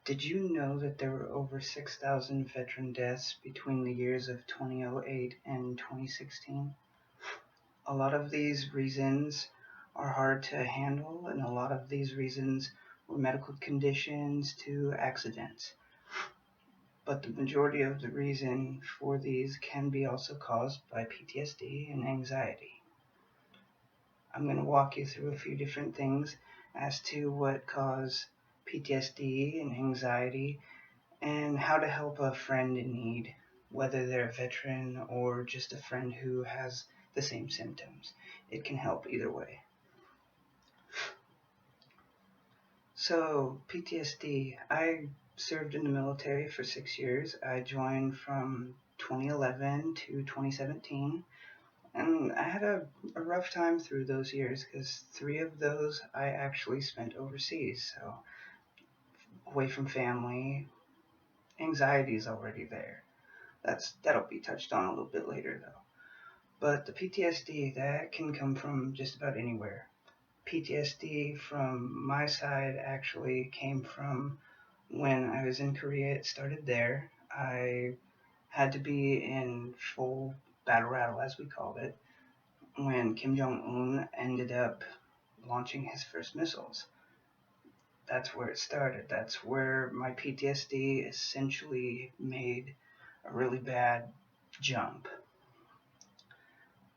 Did you know that there were over 6,000 veteran deaths between the years of 2008 and 2016? A lot of these reasons are hard to handle, and a lot of these reasons were medical conditions to accidents. But the majority of the reason for these can be also caused by PTSD and anxiety. I'm going to walk you through a few different things as to what cause PTSD and anxiety and how to help a friend in need, whether they're a veteran or just a friend who has the same symptoms. It can help either way. So, PTSD. I served in the military for 6 years. I joined from 2011 to 2017. And I had a rough time through those years because 3 of those I actually spent overseas. So, away from family, anxiety is already there. That'll be touched on a little bit later though. But the PTSD, that can come from just about anywhere. PTSD from my side actually came from when I was in Korea. It started there. I had to be in full battle rattle, as we called it, when Kim Jong-un ended up launching his first missiles. That's where it started. That's where my PTSD essentially made a really bad jump.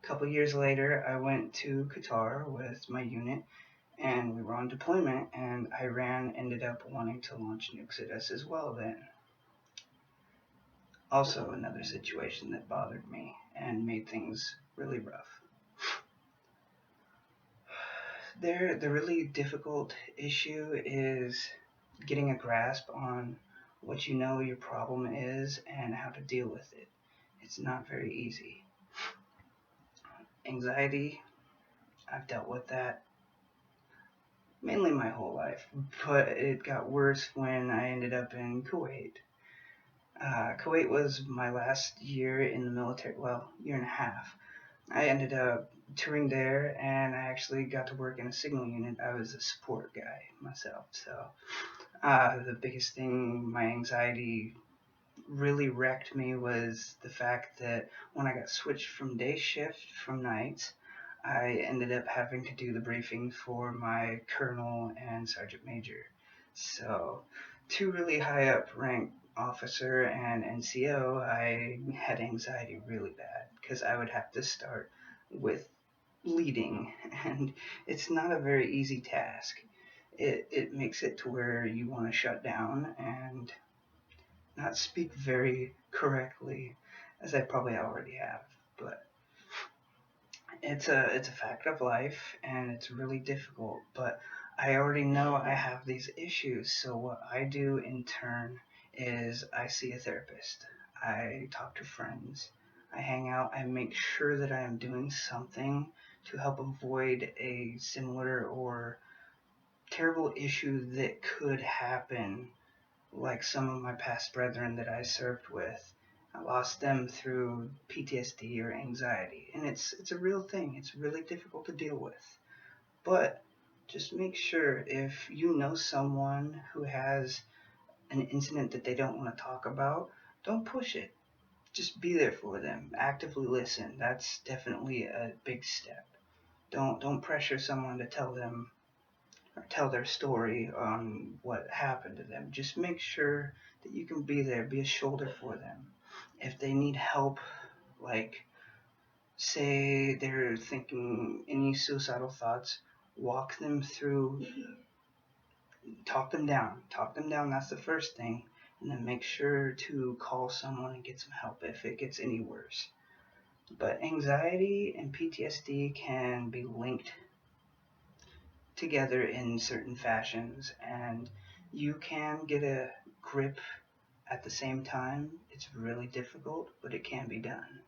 A couple years later, I went to Qatar with my unit, and we were on deployment, and Iran ended up wanting to launch nukes at us as well then. Also another situation that bothered me and made things really rough. The really difficult issue is getting a grasp on what you know your problem is and how to deal with it. It's not very easy. Anxiety, I've dealt with that mainly my whole life, but it got worse when I ended up in Kuwait. Kuwait was my last year in the military, well, year and a half. I ended up touring there, and I actually got to work in a signal unit. I was a support guy myself, so the biggest thing my anxiety really wrecked me was the fact that when I got switched from day shift from nights, I ended up having to do the briefings for my colonel and sergeant major. So, two really high up ranked officer and NCO, I had anxiety really bad because I would have to start with leading, and it's not a very easy task. It makes it to where you want to shut down and not speak very correctly, as I probably already have, but it's a fact of life, and it's really difficult. But I already know I have these issues, so what I do in turn is I see a therapist. I talk to friends. I hang out. I make sure that I am doing something to help avoid a similar or terrible issue that could happen, like some of my past brethren that I served with. I lost them through PTSD or anxiety, and it's a real thing. It's really difficult to deal with. But just make sure if you know someone who has an incident that they don't want to talk about, don't push it. Just be there for them. Actively listen. That's definitely a big step. Don't pressure someone to tell them or tell their story on what happened to them. Just make sure that you can be there, be a shoulder for them. If they need help, like say they're thinking any suicidal thoughts, walk them through, talk them down. Talk them down, that's the first thing. And then make sure to call someone and get some help if it gets any worse. But anxiety and PTSD can be linked together in certain fashions, and you can get a grip at the same time. It's really difficult, but it can be done.